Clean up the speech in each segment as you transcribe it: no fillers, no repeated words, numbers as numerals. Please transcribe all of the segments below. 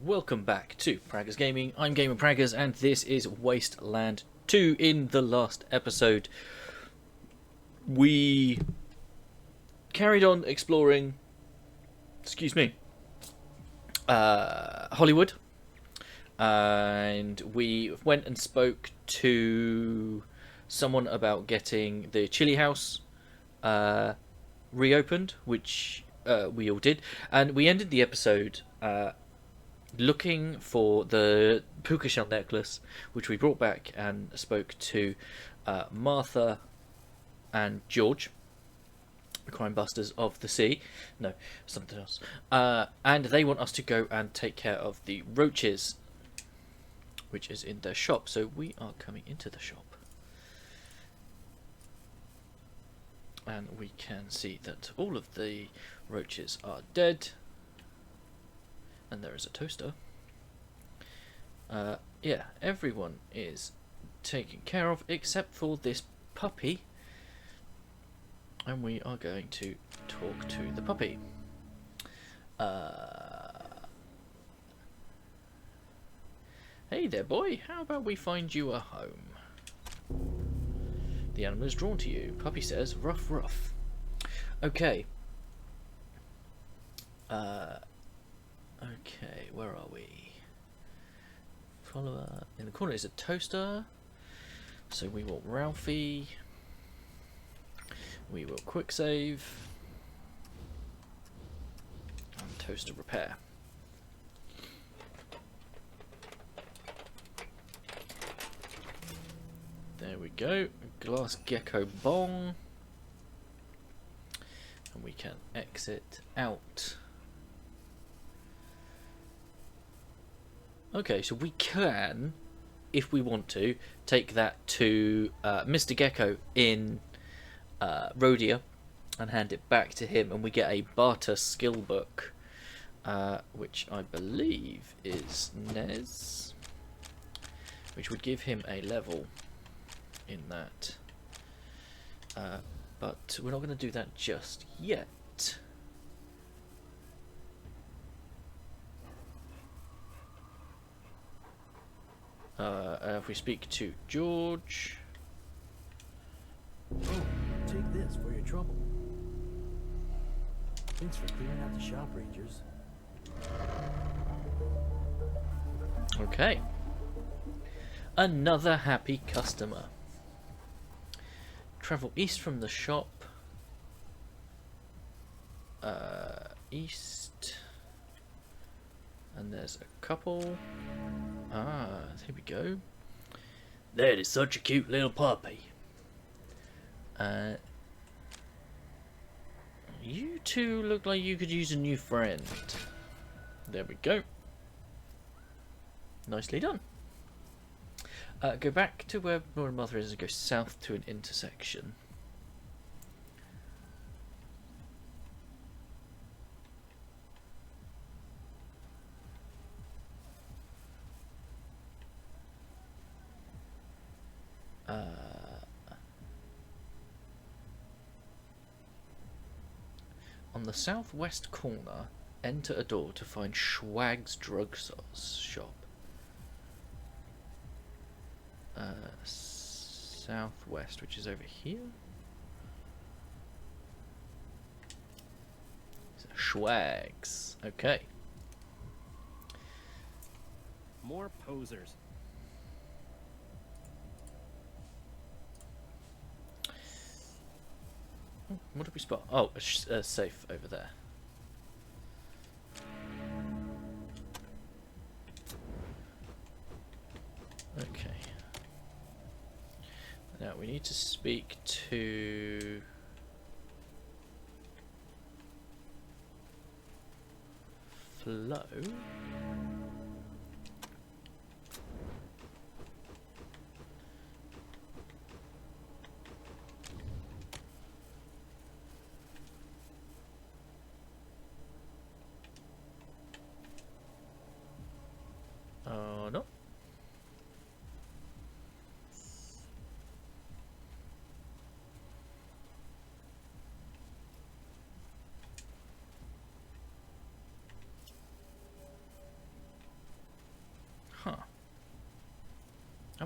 welcome back to Praggers Gaming. I'm Gamer Praggers, and this is Wasteland 2. In the last episode, we carried on exploring, Hollywood, and we went and spoke to someone about getting the chili house reopened, which we all did, and we ended the episode looking for the puka shell necklace, which we brought back and spoke to Martha and George, the crime busters of the sea. No, something else. And they want us to go and take care of the roaches, which is in their shop. So we are coming into the shop. And we can see that all of the roaches are dead. And there is a toaster. Yeah, everyone is taken care of except for this puppy. And we are going to talk to the puppy. Hey there, boy. How about we find you a home? The animal is drawn to you. Puppy says, ruff, ruff. Okay. Okay, where are we? Follower. In the corner is a toaster. So we want Ralphie. We will quick save. And toaster repair. There we go. Glass gecko bong. And we can exit out. Okay, so we can, if we want to, take that to Mr. Gecko in Rhodia and hand it back to him, and we get a barter skill book, which I believe is Nez, which would give him a level in that. But we're not going to do that just yet. If we speak to George. Oh, take this for your trouble. Thanks for clearing out the shop, Rangers. Okay. Another happy customer. Travel east from the shop. East. And there's a couple. Ah, here we go. That is such a cute little puppy. You two look like you could use a new friend. There we go. Nicely done. Go back to where Mother is and go south to an intersection. On the southwest corner, enter a door to find Schwag's drug shop. Southwest, which is over here. Schwag's. Okay. More posers. What did we spot? Oh, a safe over there. Okay. Now we need to speak to Flo. Oh no.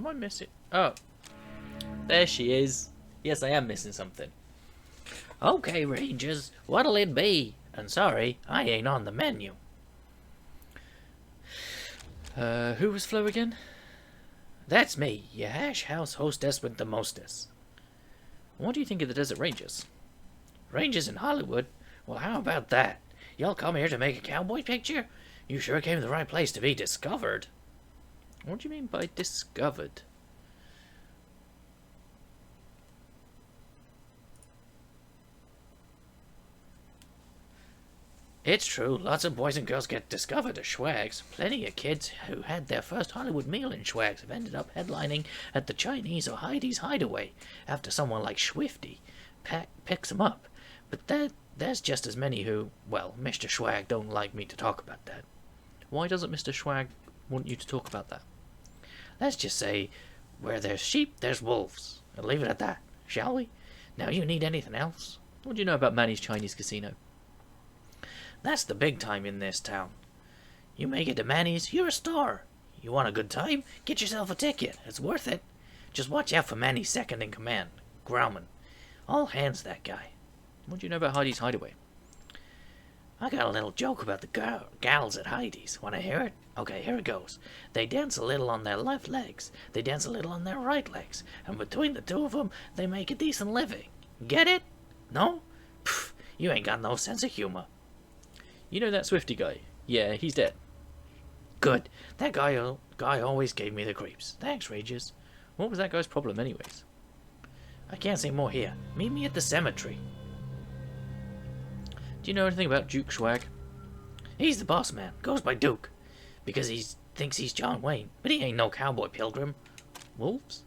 Am I missing? Oh, there she is. Yes, I am missing something. Okay, Rangers, what'll it be? And sorry, I ain't on the menu. Who was Flo again? That's me, your hash house hostess with the mostess. What do you think of the Desert Rangers? Rangers in Hollywood? Well, how about that? Y'all come here to make a cowboy picture? You sure came to the right place to be discovered. What do you mean by discovered? It's true, lots of boys and girls get discovered as schwags. Plenty of kids who had their first Hollywood meal in schwags have ended up headlining at the Chinese or Heidi's Hideaway after someone like Swifty picks them up. But there's just as many who, well, Mr. Schwag don't like me to talk about that. Why doesn't Mr. Schwag want you to talk about that? Let's just say, where there's sheep, there's wolves. And leave it at that, shall we? Now you need anything else? What do you know about Manny's Chinese Casino? That's the big time in this town. You make it to Manny's, you're a star. You want a good time? Get yourself a ticket. It's worth it. Just watch out for Manny's second in command, Grauman. All hands that guy. What do you know about Heidi's Hideaway? I got a little joke about the gals at Heidi's. Want to hear it? Okay, here it goes. They dance a little on their left legs. They dance a little on their right legs. And between the two of them, they make a decent living. Get it? No? Pfft, you ain't got no sense of humor. You know that Swifty guy? Yeah, he's dead. Good. That guy always gave me the creeps. Thanks, Rages. What was that guy's problem anyways? I can't say more here. Meet me at the cemetery. Do you know anything about Duke Schwag? He's the boss man. Goes by Duke. Because he thinks he's John Wayne. But he ain't no cowboy pilgrim. Wolves?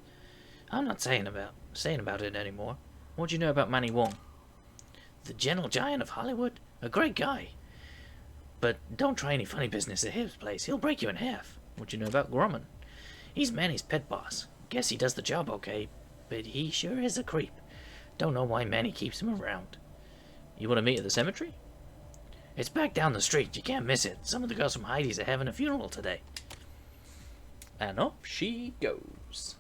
I'm not saying about it anymore. What do you know about Manny Wong? The gentle giant of Hollywood? A great guy. But don't try any funny business at his place. He'll break you in half. What do you know about Grumman? He's Manny's pet boss. Guess he does the job okay, but he sure is a creep. Don't know why Manny keeps him around. You want to meet at the cemetery? It's back down the street. You can't miss it. Some of the girls from Heidi's are having a funeral today. And off she goes.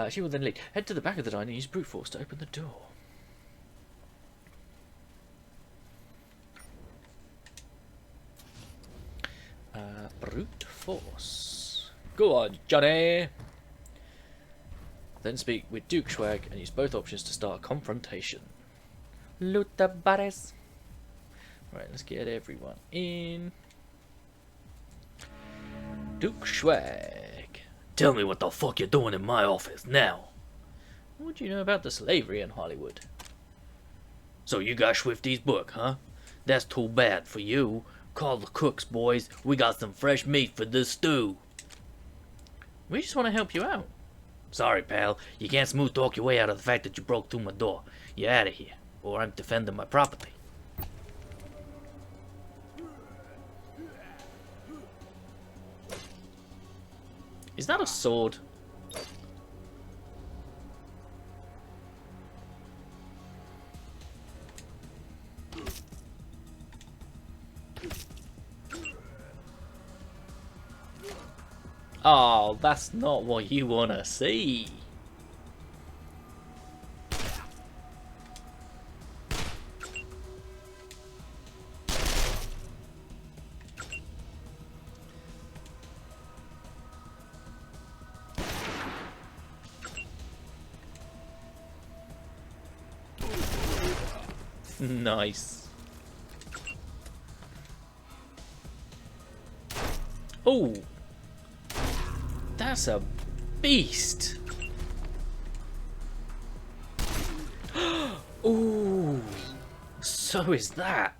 She will then lead. Head to the back of the diner and use brute force to open the door. Brute force. Go on, Johnny. Then speak with Duke Schwag and use both options to start a confrontation. Loot the bodies. Right, let's get everyone in. Duke Schwag. Tell me what the fuck you're doing in my office now. What do you know about the slavery in Hollywood? So you got Swifty's book, huh? That's too bad for you. Call the cooks, boys. We got some fresh meat for this stew. We just want to help you out. Sorry, pal. You can't smooth talk your way out of the fact that you broke through my door. You're out of here, or I'm defending my property. Is that a sword? Oh, that's not what you want to see. Nice. Oh, that's a beast. Ooh, so is that.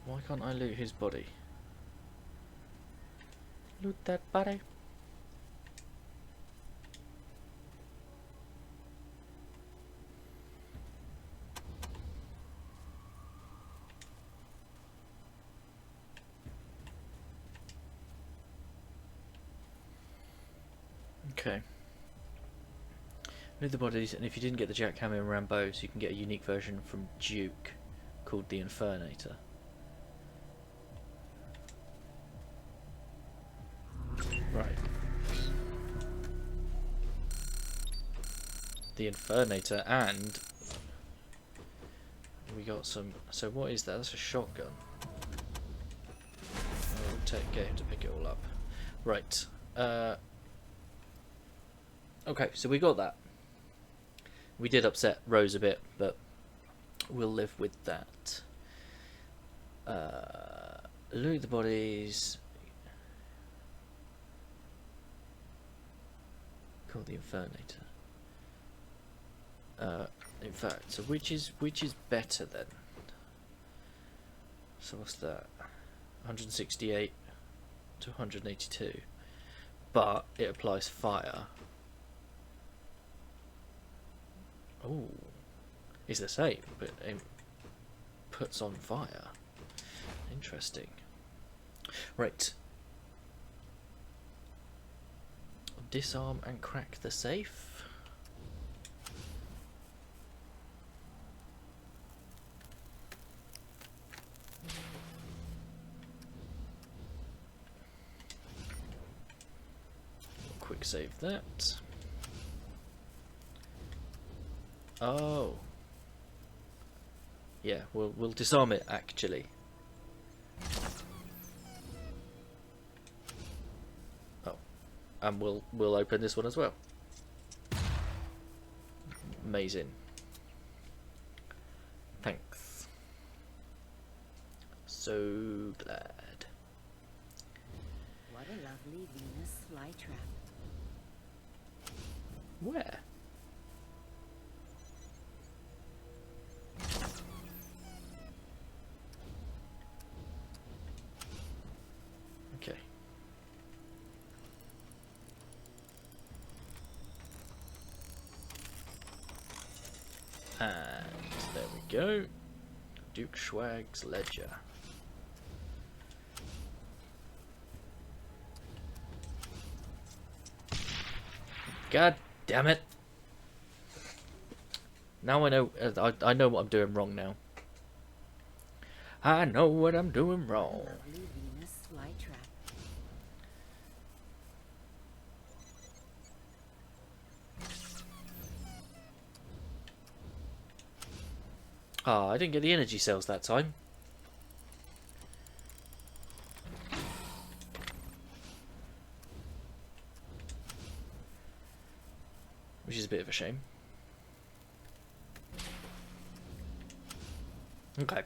Why can't I loot his body? Loot that body. Okay. Loot the bodies, and if you didn't get the jackhammer and Rambo's, you can get a unique version from Duke called the Infernator. Right. The Infernator, and we got some. So what is that? That's a shotgun. We'll get him to pick it all up. Right. Okay, so we got that. We did upset Rose a bit, but we'll live with that. Loot the bodies. Call the Infernator. In fact, so which is better then? So what's that? 168 to 182, but it applies fire. Oh, it's the same, but it puts on fire. Interesting. Right. Disarm and crack the safe. Quick save that. Oh. Yeah, we'll disarm it actually. Oh. And we'll open this one as well. Amazing. Thanks. So glad. What a lovely Venus flytrap. Where? Okay. And there we go. Duke Schwag's ledger. God damn it. Now I know I know what I'm doing wrong now. I know what I'm doing wrong. Lovely Venus flytrap. Ah, I didn't get the energy cells that time. Which is a bit of a shame. Okay.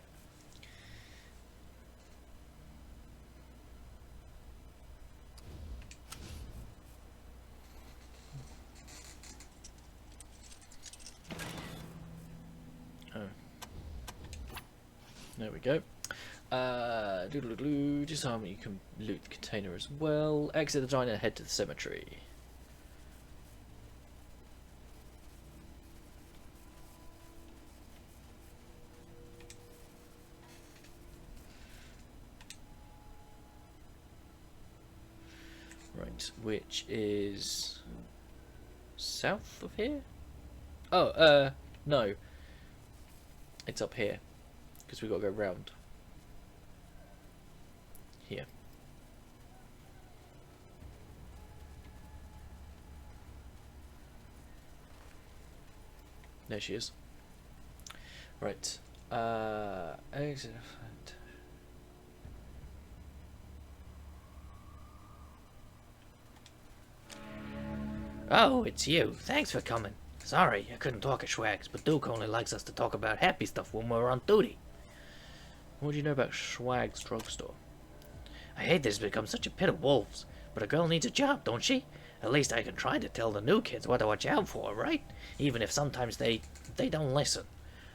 Oh. There we go. Doodle-doo, disarm it. You can loot the container as well. Exit the giant and head to the cemetery. Right, which is south of here? Oh, no. It's up here, because we've got to go round. Here. There she is. Right. Exit. Oh, it's you. Thanks for coming. Sorry, I couldn't talk at Schwags, but Duke only likes us to talk about happy stuff when we're on duty. What do you know about Schwag's drugstore? I hate this has become such a pit of wolves, but a girl needs a job, don't she? At least I can try to tell the new kids what to watch out for, right? Even if sometimes they don't listen.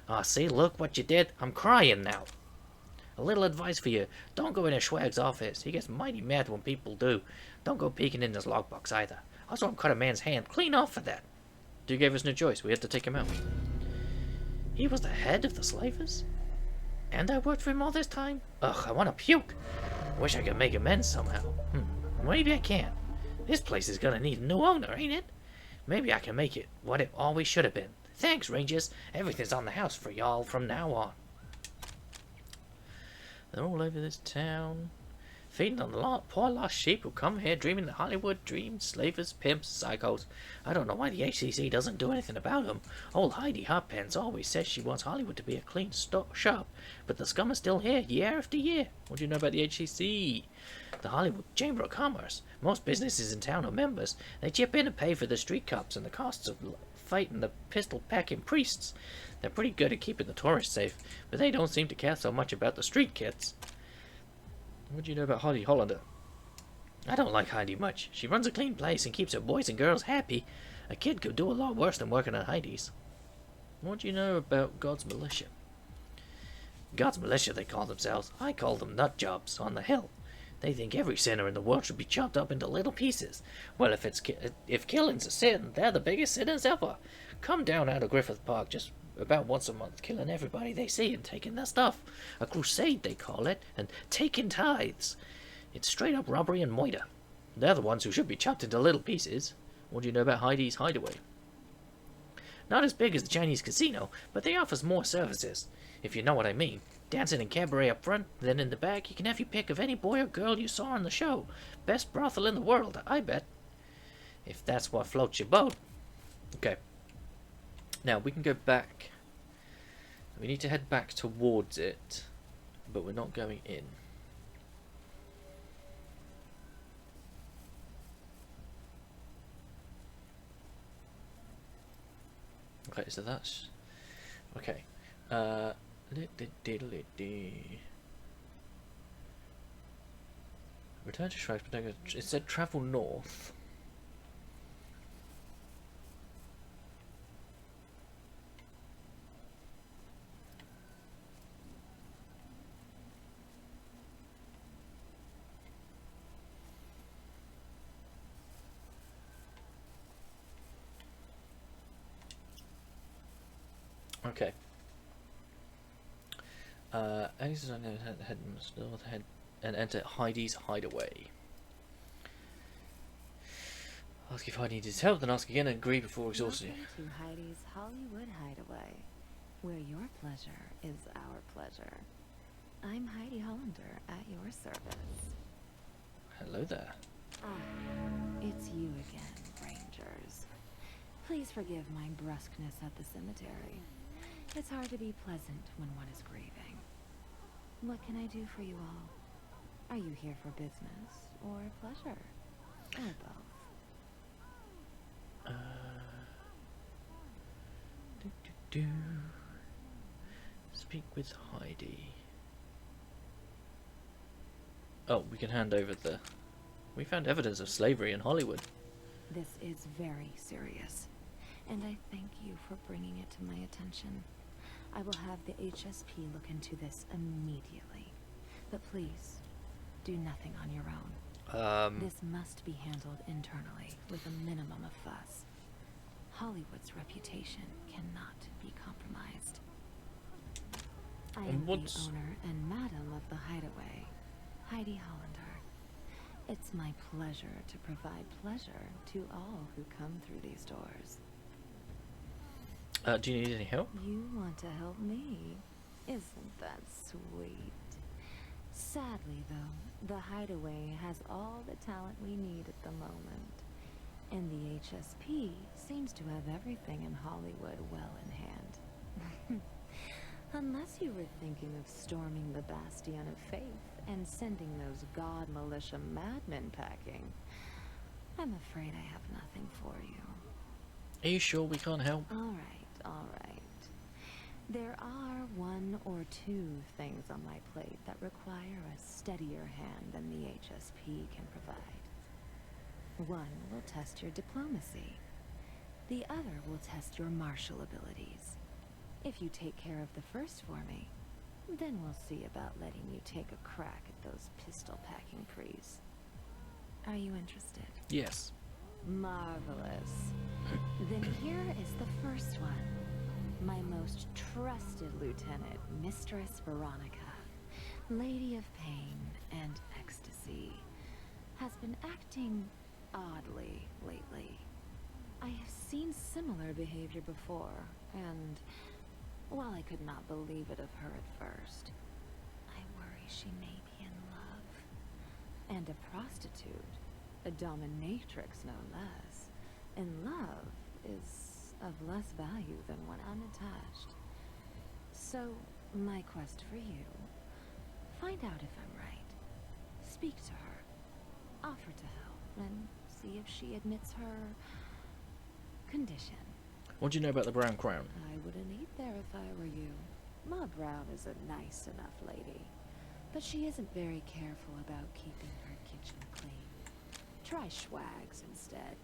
Ah, see, look what you did. I'm crying now. A little advice for you. Don't go into Schwag's office. He gets mighty mad when people do. Don't go peeking in his logbox either. Also, I'll cut a man's hand clean off for that. Duke gave us no choice. We had to take him out. He was the head of the slavers? And I worked for him all this time? Ugh, I want to puke. Wish I could make amends somehow. Maybe I can. This place is gonna need a new owner, ain't it? Maybe I can make it what it always should have been. Thanks, Rangers. Everything's on the house for y'all from now on. They're all over this town, feeding on the poor lost sheep who come here dreaming the Hollywood dreams, slavers, pimps, psychos. I don't know why the HCC doesn't do anything about them. Old Heidi Hotpants always says she wants Hollywood to be a clean shop, but the scum is still here year after year. What do you know about the HCC? The Hollywood Chamber of Commerce. Most businesses in town are members. They chip in to pay for the street cops and the costs of fighting the pistol-packing priests. They're pretty good at keeping the tourists safe, but they don't seem to care so much about the street kids. What do you know about Heidi Hollander? I don't like Heidi much. She runs a clean place and keeps her boys and girls happy. A kid could do a lot worse than working at Heidi's. What do you know about God's militia? God's militia, they call themselves. I call them nut jobs on the hill. They think every sinner in the world should be chopped up into little pieces. Well, if killing's a sin, they're the biggest sinners ever. Come down out of Griffith Park just about once a month, killing everybody they see and taking their stuff. A crusade, they call it, and taking tithes. It's straight up robbery and murder. They're the ones who should be chopped into little pieces. What do you know about Heidi's Hideaway? Not as big as the Chinese casino, but they offers more services, if you know what I mean. Dancing and cabaret up front, then in the back you can have your pick of any boy or girl you saw on the show. Best brothel in the world, I bet. If that's what floats your boat. Okay. Now, we can go back. We need to head back towards it, but we're not going in. Okay, so that's... Okay. Return to Shrike, but it said travel north. Okay. Exit on head north, head and enter Heidi's Hideaway. Ask if Heidi needs help, then ask again and agree before exhausting. Welcome to Heidi's Hollywood Hideaway, where your pleasure is our pleasure. I'm Heidi Hollander at your service. Hello there. It's you again, Rangers. Please forgive my brusqueness at the cemetery. It's hard to be pleasant when one is grieving. What can I do for you all? Are you here for business or pleasure? Or both? Speak with Heidi. Oh, we can hand over the... We found evidence of slavery in Hollywood. This is very serious, and I thank you for bringing it to my attention. I will have the HSP look into this immediately. But please, do nothing on your own. This must be handled internally with a minimum of fuss. Hollywood's reputation cannot be compromised. I am the owner and madam of the Hideaway, Heidi Hollander. It's my pleasure to provide pleasure to all who come through these doors. Do you need any help? You want to help me? Isn't that sweet? Sadly, though, the Hideaway has all the talent we need at the moment. And the HSP seems to have everything in Hollywood well in hand. Unless you were thinking of storming the Bastion of Faith and sending those God militia madmen packing, I'm afraid I have nothing for you. Are you sure we can't help? All right. There are one or two things on my plate that require a steadier hand than the HSP can provide. One will test your diplomacy. The other will test your martial abilities. If you take care of the first for me, then we'll see about letting you take a crack at those pistol-packing priests. Are you interested? Yes. Marvelous. Then here is the first one. My most trusted lieutenant, Mistress Veronica, Lady of Pain and Ecstasy, has been acting oddly lately. I have seen similar behavior before, and while I could not believe it of her at first, I worry she may be in love. And a prostitute, a dominatrix no less, in love is of less value than when unattached. So, my quest for you, find out if I'm right. Speak to her. Offer to help, and see if she admits her condition. What do you know about the Brown Crown? I wouldn't eat there if I were you. Ma Brown is a nice enough lady, but she isn't very careful about keeping her kitchen clean. Try Schwags instead.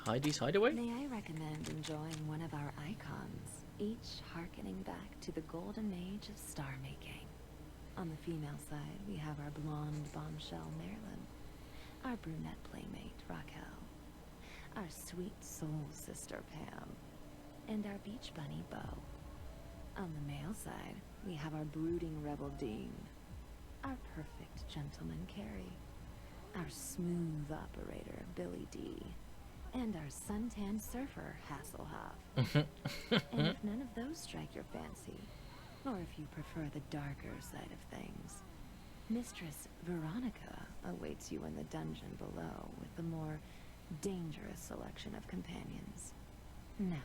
Heidi's Hideaway? May I recommend enjoying one of our icons, each harkening back to the golden age of star making. On the female side, we have our blonde bombshell Marilyn, our brunette playmate Raquel, our sweet soul sister Pam, and our beach bunny Beau. On the male side, we have our brooding rebel Dean, our perfect gentleman Carrie, our smooth operator Billy D, and our suntan surfer Hasselhoff. And if none of those strike your fancy, or if you prefer the darker side of things, Mistress Veronica awaits you in the dungeon below with the more dangerous selection of companions. Now,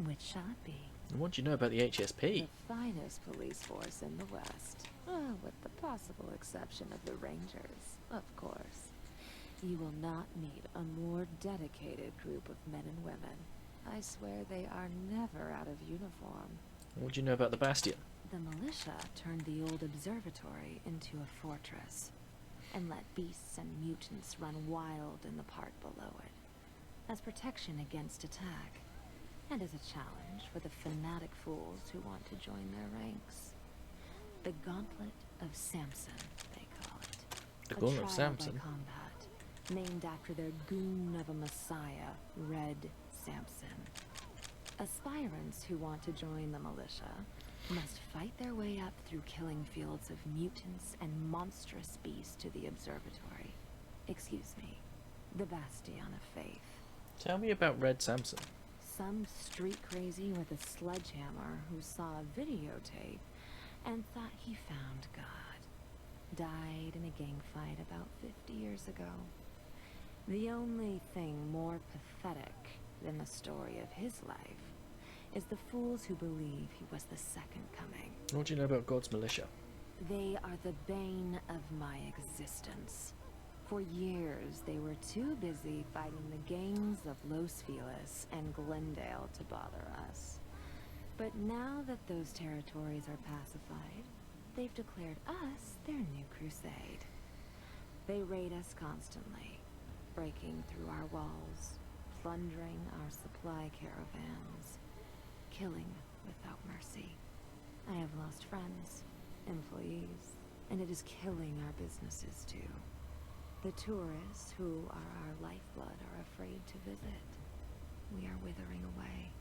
which shall it be? What do you know about the HSP? The finest police force in the West. With the possible exception of the Rangers, of course. You will not meet a more dedicated group of men and women. I swear they are never out of uniform. What do you know about the Bastion? The militia turned the old observatory into a fortress, and let beasts and mutants run wild in the part below it, as protection against attack, and as a challenge for the fanatic fools who want to join their ranks. The Gauntlet of Samson, they call it. The A Gauntlet of trial by Samson? combat, named after their goon of a messiah, Red Samson. Aspirants who want to join the militia must fight their way up through killing fields of mutants and monstrous beasts to the observatory. Excuse me, the Bastion of Faith. Tell me about Red Samson. Some street crazy with a sledgehammer who saw a videotape and thought he found God. Died in a gang fight about 50 years ago. The only thing more pathetic than the story of his life is the fools who believe he was the second coming. What do you know about God's Militia? They are the bane of my existence. For years, they were too busy fighting the gangs of Los Feliz and Glendale to bother us. But now that those territories are pacified, they've declared us their new crusade. They raid us constantly, breaking through our walls, plundering our supply caravans, killing without mercy. I have lost friends, employees, and it is killing our businesses too. The tourists who are our lifeblood are afraid to visit. We are withering away.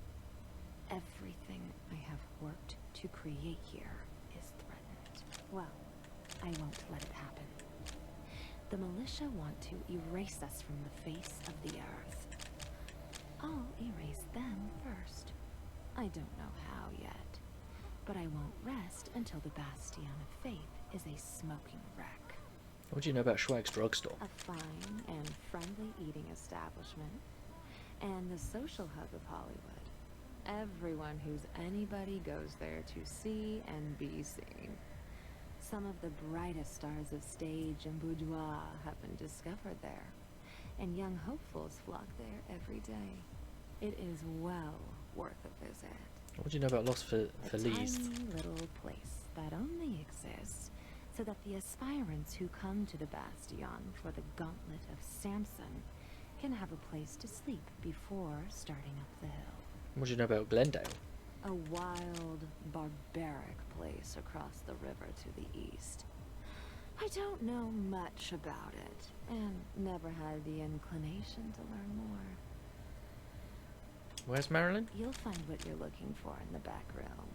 Everything I have worked to create here is threatened. Well, I won't let it happen. The militia want to erase us from the face of the earth. I'll erase them first. I don't know how yet, but I won't rest until the Bastion of Faith is a smoking wreck. What do you know about Schwag's Drugstore? A fine and friendly eating establishment, and the social hub of Hollywood. Everyone who's anybody goes there to see and be seen. Some of the brightest stars of stage and boudoir have been discovered there, and young hopefuls flock there every day. It is well worth a visit. What do you know about Los A Feliz? tiny little place that only exists so that the aspirants who come to the Bastion for the Gauntlet of Samson can have a place to sleep before starting up the hill. What do you know about Glendale? A wild, barbaric place across the river to the east. I don't know much about it, and never had the inclination to learn more. Where's Marilyn? You'll find what you're looking for in the back room.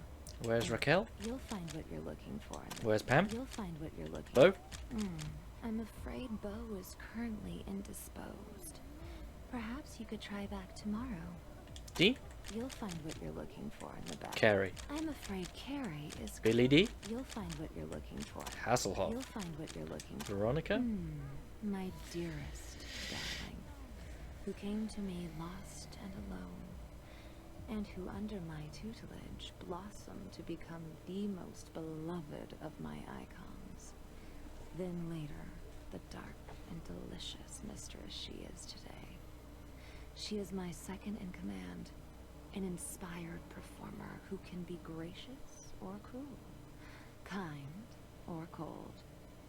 Where's Raquel? You'll find what you're looking for in the Where's Pam? You'll find what you're looking Beau? I'm afraid Bo is currently indisposed. Perhaps you could try back tomorrow. D? You'll find what you're looking for in the back. Carrie. I'm afraid Carrie is... Billy D? You'll find what you're looking for. Hasselhoff. You'll find what you're looking for. Veronica? My dearest darling, who came to me lost and alone, and who under my tutelage blossomed to become the most beloved of my icons. Then later, the dark and delicious mistress she is today. She is my second in command, an inspired performer who can be gracious or cruel, kind or cold,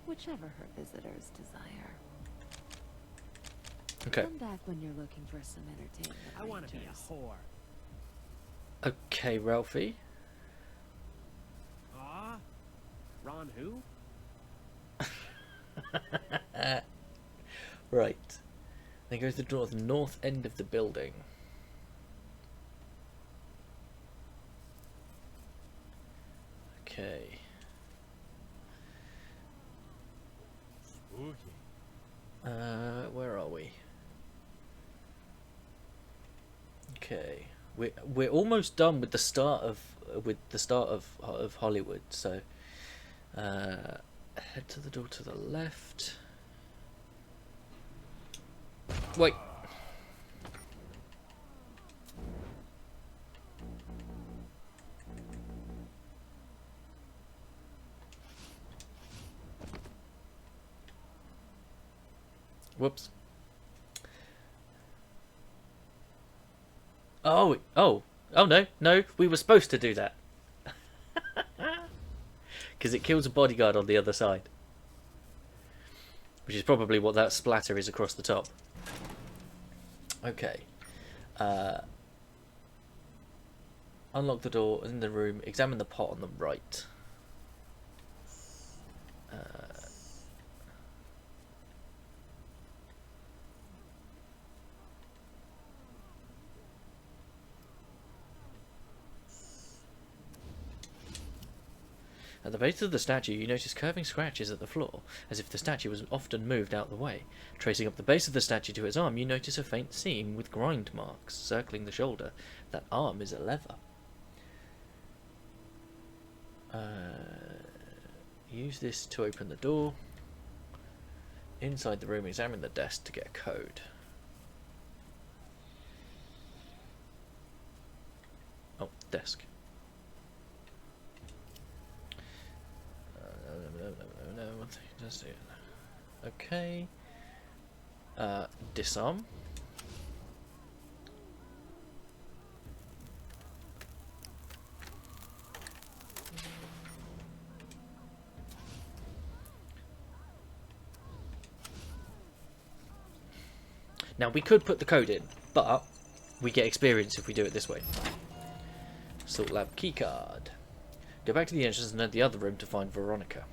whichever her visitors desire. Okay. Come back when you're looking for some entertainment. I want to be Rangers. a whore. Okay, Ralphie. Ah? Ron who? Right. Then go to the door at the north end of the building. Okay. Where are we? Okay. We're almost done with the start of Hollywood, so head to the door to the left. Wait. Whoops. Oh, no, we were supposed to do that. Because it kills a bodyguard on the other side. Which is probably what that splatter is across the top. Okay. Unlock the door in the room. Examine the pot on the right. At the base of the statue, you notice curving scratches at the floor, as if the statue was often moved out of the way. Tracing up the base of the statue to its arm, you notice a faint seam with grind marks circling the shoulder. That arm is a lever. Use this to open the door. Inside the room, examine the desk to get a code. Oh, desk. Okay. Disarm. Now we could put the code in, but we get experience if we do it this way. Salt Lab keycard. Go back to the entrance and enter the other room to find Veronica.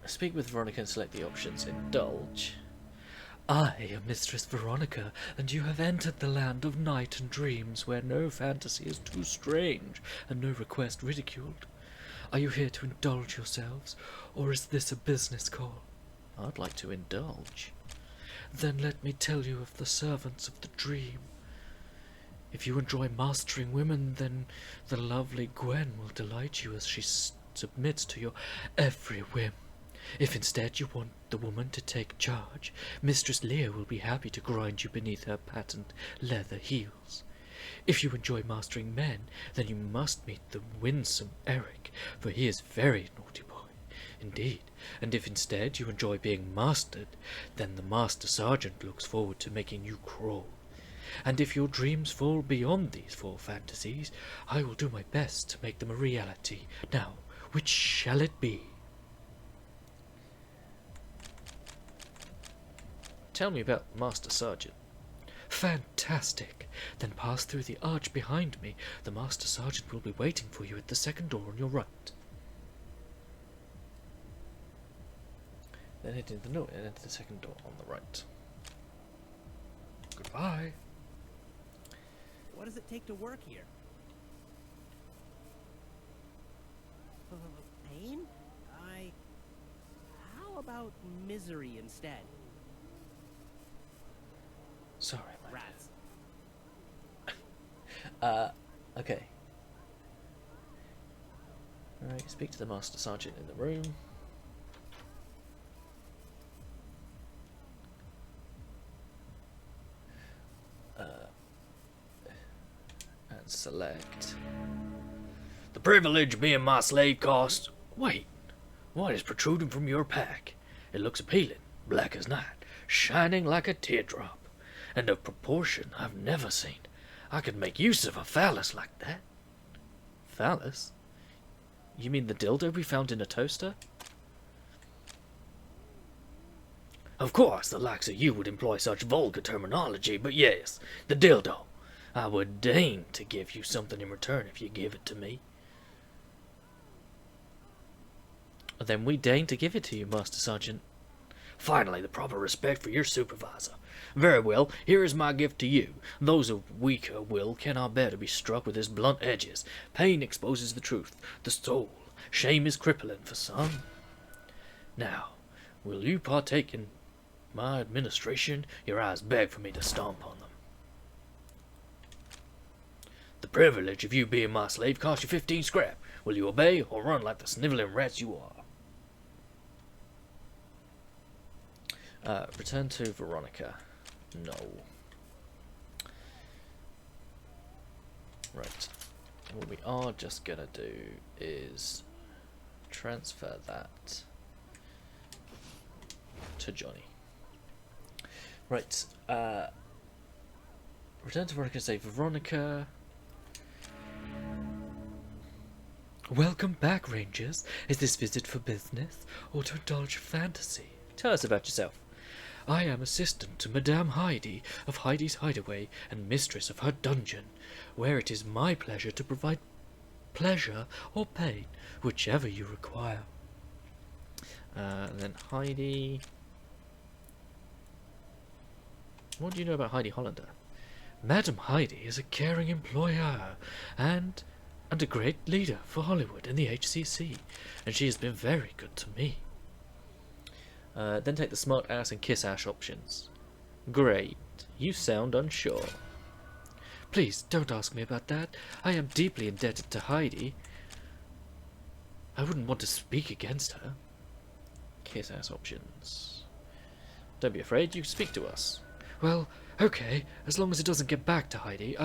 Speak with Veronica and select the options. Indulge. I am Mistress Veronica, and you have entered the land of night and dreams, where no fantasy is too strange and no request ridiculed. Are you here to indulge yourselves, or is this a business call? I'd like to indulge. Then let me tell you of the servants of the dream. If you enjoy mastering women, then the lovely Gwen will delight you as she submits to your every whim. If instead you want the woman to take charge, Mistress Leah will be happy to grind you beneath her patent leather heels. If you enjoy mastering men, then you must meet the winsome Eric, for he is very naughty boy indeed. And if instead you enjoy being mastered, then the Master Sergeant looks forward to making you crawl. And if your dreams fall beyond these four fantasies, I will do my best to make them a reality. Now, which shall it be? Tell me about Master Sergeant. Fantastic! Then pass through the arch behind me. The Master Sergeant will be waiting for you at the second door on your right. Then head into the second door on the right. Goodbye. What does it take to work here? Pain? How about misery instead? Sorry, my Rats. okay. Alright, speak to the Master Sergeant in the room. And select The privilege being my slave cost. Wait, what is protruding from your pack? It looks appealing, black as night, shining like a teardrop, and of proportion I've never seen. I could make use of a phallus like that. phallus? You mean the dildo we found in a toaster? Of course, the likes of you would employ such vulgar terminology, but yes, the dildo. I would deign to give you something in return if you give it to me. Then we deign to give it to you, Master Sergeant. Finally, the proper respect for your supervisor. Very well, here is my gift to you. Those of weaker will cannot bear to be struck with its blunt edges. Pain exposes the truth, the soul. Shame is crippling for some. Now, will you partake in my administration? Your eyes beg for me to stomp on them. The privilege of you being my slave costs you 15 scrap. Will you obey or run like the sniveling rats you are? Return to Veronica. No. Right. What we are just gonna do is transfer that to Johnny. Right. Return to Veronica. Say Veronica. Welcome back, Rangers. Is this visit for business or to indulge fantasy? Tell us about yourself. I am assistant to Madame Heidi of Heidi's Hideaway and mistress of her dungeon, where it is my pleasure to provide pleasure or pain, whichever you require. And then Heidi. What do you know about Heidi Hollander? Madame Heidi is a caring employer and a great leader for Hollywood and the HCC, and she has been very good to me. Then take the smart ass and kiss ass options. Great. You sound unsure. Please, don't ask me about that. I am deeply indebted to Heidi. I wouldn't want to speak against her. Kiss ass options. Don't be afraid, you can speak to us. Well, okay, as long as it doesn't get back to Heidi.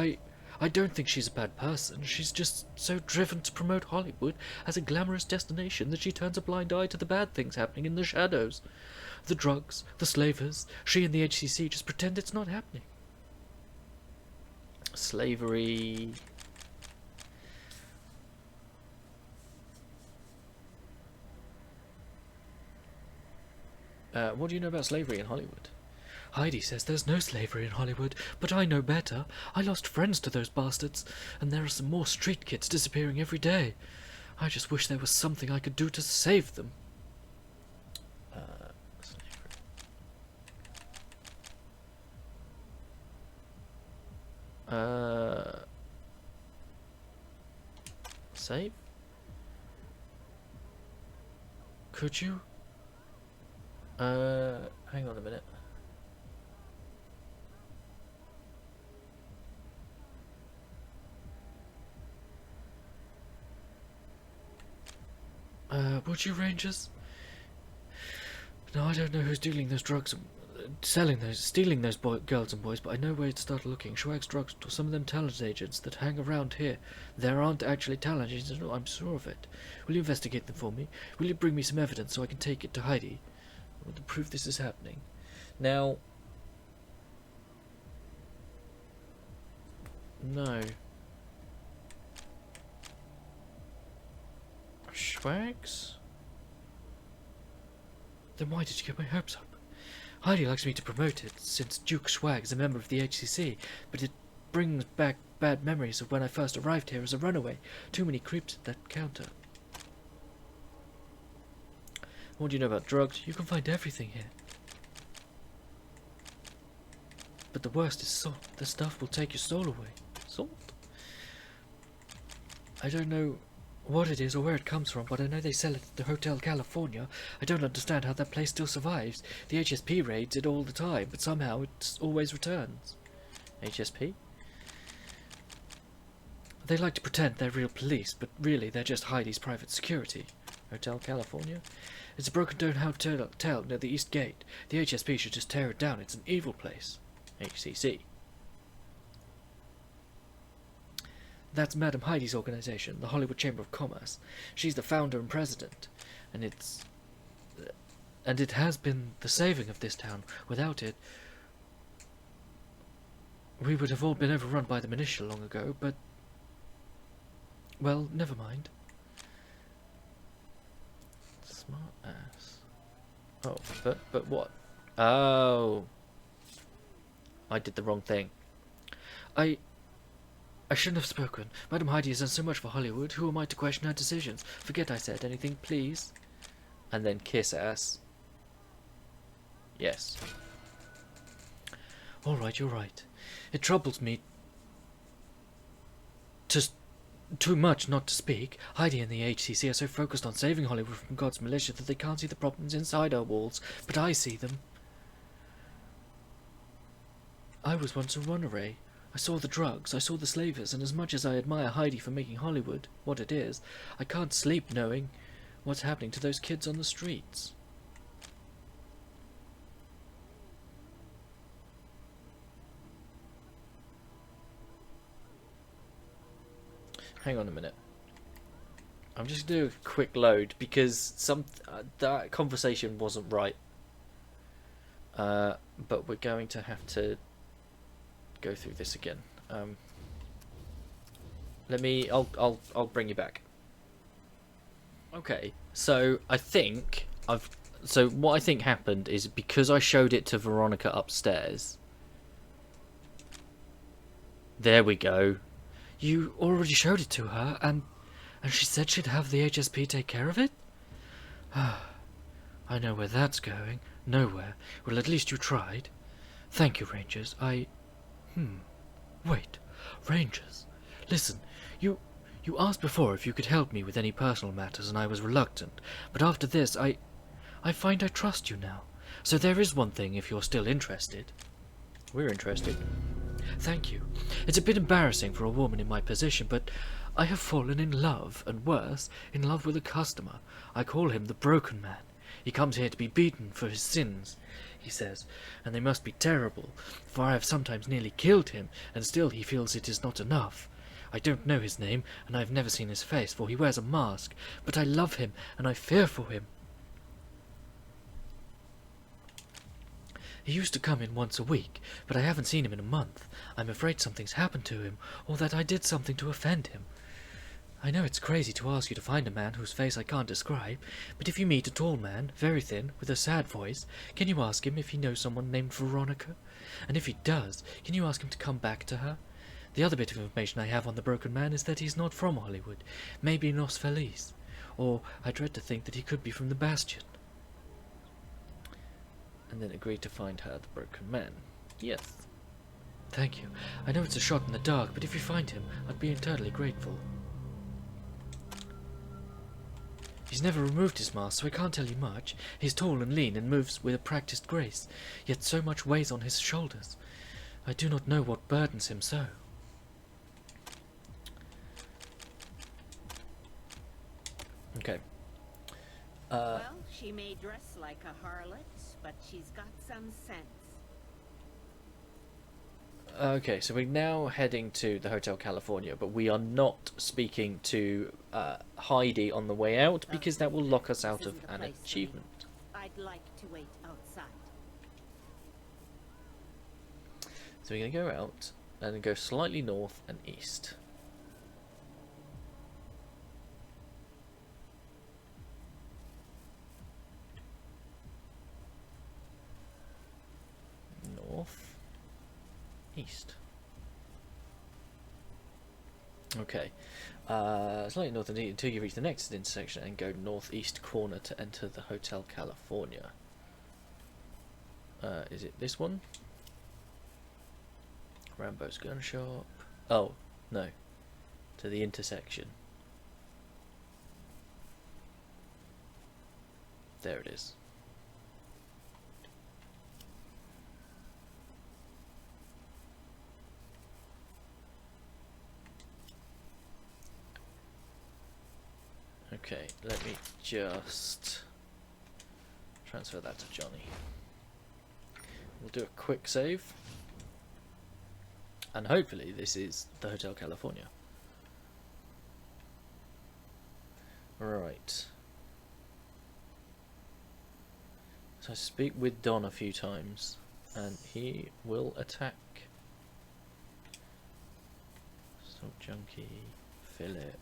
I don't think she's a bad person. She's just so driven to promote Hollywood as a glamorous destination that she turns a blind eye to the bad things happening in the shadows. The drugs, the slavers, she and the HCC just pretend it's not happening. Slavery. What do you know about slavery in Hollywood? Heidi says there's no slavery in Hollywood, but I know better. I lost friends to those bastards, and there are some more street kids disappearing every day. I just wish there was something I could do to save them. Save? Could you? Hang on a minute. Would you, Rangers? No, I don't know who's dealing those drugs, stealing those girls and boys, but I know where to start looking. Schwag's drugstore, some of them talent agents that hang around here. There aren't actually talent agents, no, I'm sure of it. Will you investigate them for me? Will you bring me some evidence so I can take it to Heidi? I want to prove this is happening. Now... No. Schwags? Then why did you get my hopes up? Heidi likes me to promote it, since Duke Schwag is a member of the HCC, but it brings back bad memories of when I first arrived here as a runaway. Too many creeps at that counter. What do you know about drugs? You can find everything here. But the worst is salt. The stuff will take your soul away. Salt? I don't know what it is or where it comes from, but I know they sell it at the Hotel California. I don't understand how that place still survives. The HSP raids it all the time, but somehow it always returns. HSP? They like to pretend they're real police, but really they're just Heidi's private security. Hotel California? It's a broken down hotel near the East Gate. The HSP should just tear it down. It's an evil place. HCC. That's Madam Heidi's organization, the Hollywood Chamber of Commerce. She's the founder and president, and it has been the saving of this town. Without it, we would have all been overrun by the militia long ago, but... well, never mind. Smart ass. Oh, but what? Oh. I did the wrong thing. I shouldn't have spoken. Madam Heidi has done so much for Hollywood. Who am I to question her decisions? Forget I said anything, please. And then kiss ass. Yes. Alright, you're right. It troubles me too much not to speak. Heidi and the HCC are so focused on saving Hollywood from God's militia that they can't see the problems inside our walls. But I see them. I was once a runaway. I saw the drugs, I saw the slavers, and as much as I admire Heidi for making Hollywood what it is, I can't sleep knowing what's happening to those kids on the streets. Hang on a minute. I'm just going to do a quick load because that conversation wasn't right. But we're going to have to go through this again. I'll bring you back. Okay, so what I think happened is because I showed it to Veronica upstairs. There we go. You already showed it to her, and she said she'd have the HSP take care of it? I know where that's going. Nowhere. Well, at least you tried. Thank you, Rangers. Wait. Rangers. Listen, you asked before if you could help me with any personal matters, and I was reluctant. But after this, I find I trust you now. So there is one thing if you're still interested. We're interested. Thank you. It's a bit embarrassing for a woman in my position, but I have fallen in love, and worse, in love with a customer. I call him the Broken Man. He comes here to be beaten for his sins, he says, and they must be terrible, for I have sometimes nearly killed him, and still he feels it is not enough. I don't know his name, and I have never seen his face, for he wears a mask, but I love him, and I fear for him. He used to come in once a week, but I haven't seen him in a month. I'm afraid something's happened to him, or that I did something to offend him. I know it's crazy to ask you to find a man whose face I can't describe, but if you meet a tall man, very thin, with a sad voice, can you ask him if he knows someone named Veronica? And if he does, can you ask him to come back to her? The other bit of information I have on the Broken Man is that he's not from Hollywood, maybe Los Feliz, or I dread to think that he could be from the Bastion. And then agreed to find her the Broken Man. Yes. Thank you. I know it's a shot in the dark, but if you find him, I'd be eternally grateful. He's never removed his mask, so I can't tell you much. He's tall and lean and moves with a practiced grace, yet so much weighs on his shoulders. I do not know what burdens him so. Okay. Well, she may dress like a harlot, but she's got some sense. Okay, so we're now heading to the Hotel California, but we are not speaking to Heidi on the way out because that will lock us out of an achievement. I'd like to wait outside. So we're going to go out and then go slightly north and east. North, east. Okay. Slightly north and east until you reach the next intersection and go northeast corner to enter the Hotel California. Is it this one? Rambo's gun shop. Oh, no. To the intersection. There it is. Okay, let me just transfer that to Johnny. We'll do a quick save. And hopefully this is the Hotel California. Right. So I speak with Don a few times and he will attack. Salt Junkie, Philip,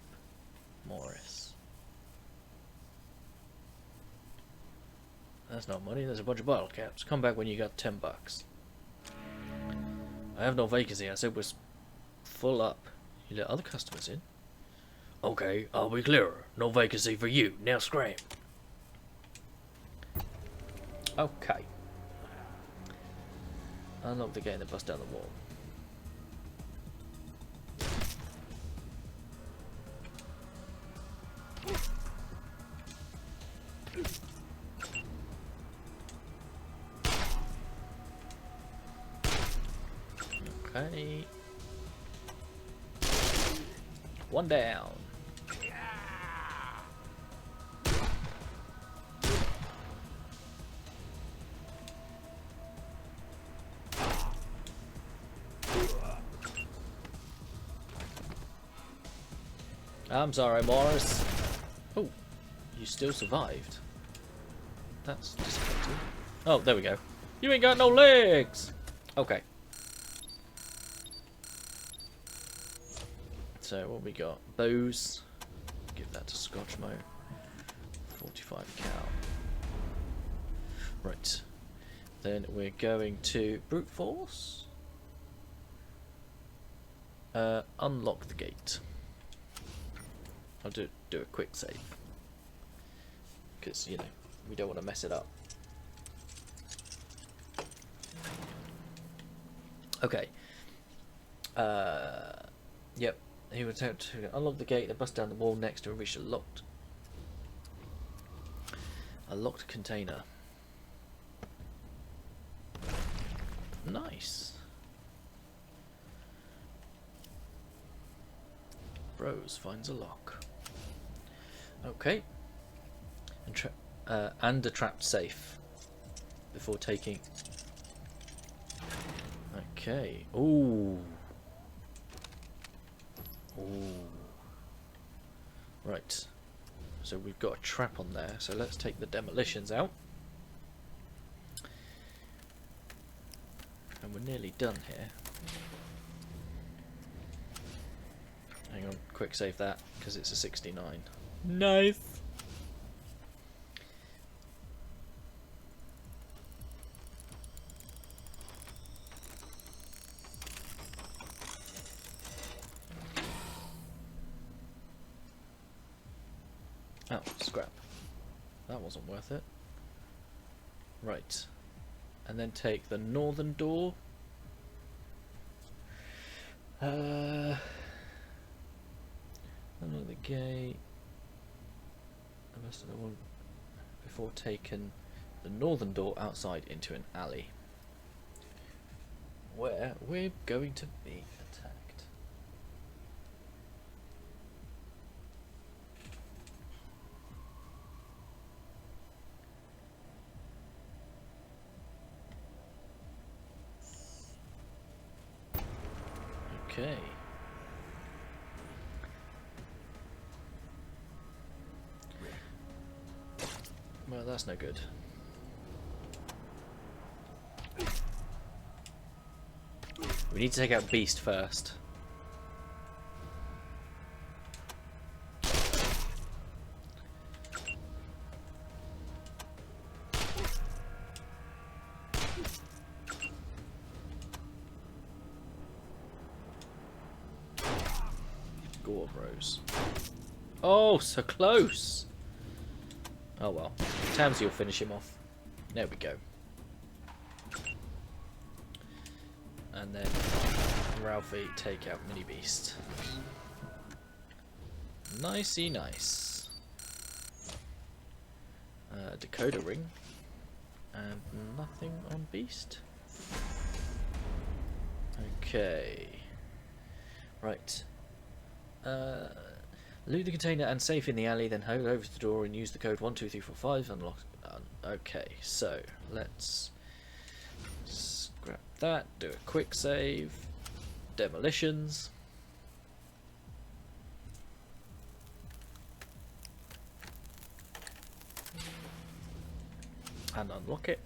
Morris. That's not money, there's a bunch of bottle caps. Come back when you got $10. I have no vacancy, I said we're full up. You let other customers in? Okay, I'll be clearer. No vacancy for you. Now scram. Okay. Unlock the gate and bust down the wall. Okay. One down. I'm sorry, Morris. Oh, you still survived. That's disappointing. Oh, there we go. You ain't got no legs! Okay. So, what we got? Bows. Give that to Scotchmo. 45 cal. Right. Then we're going to brute force. Unlock the gate. I'll do a quick save. Because, you know, we don't want to mess it up. Okay. Yep. He would attempt to unlock the gate and bust down the wall next to reach a locked container. Nice. Bros finds a lock. Okay. And a trapped safe before taking. Okay. Ooh. Ooh. Right. So we've got a trap on there. So let's take the demolitions out. And we're nearly done here. Hang on, quick save that because it's a 69. Nice. Oh, scrap. That wasn't worth it. Right. And then take the northern door. Unlock the gate. I must have one before taking the northern door outside into an alley where we're going to be attacked. Okay. Well, that's no good. We need to take out Beast first. Gore bros. Oh, so close. Oh well. Tamzy will finish him off. There we go. And then Ralphie take out Mini Beast. Nicey nice. Decoder ring. And nothing on Beast. Okay. Right. Loot the container and safe in the alley, then hold over to the door and use the code 12345 unlock. Okay, so let's scrap that, do a quick save, demolitions. And unlock it.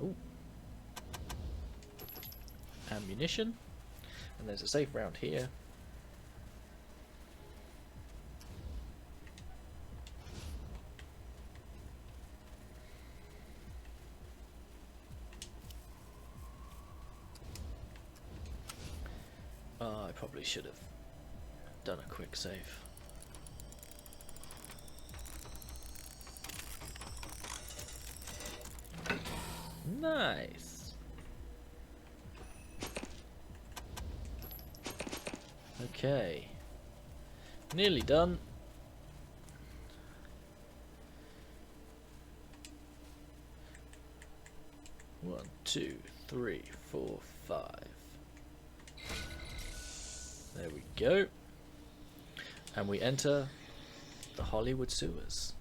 Ooh. Ammunition. And there's a safe round here. I probably should have done a quick save. Nice. Okay. Nearly done. One, two, three, four, five. There we go. And we enter the Hollywood sewers.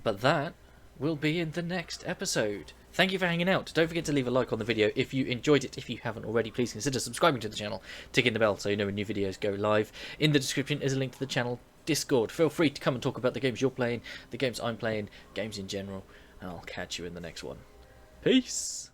But that will be in the next episode. Thank you for hanging out. Don't forget to leave a like on the video if you enjoyed it. If you haven't already, please consider subscribing to the channel, ticking the bell so you know when new videos go live. In the description is a link to the channel Discord. Feel free to come and talk about the games you're playing, the games I'm playing, games in general, and I'll catch you in the next one. Peace!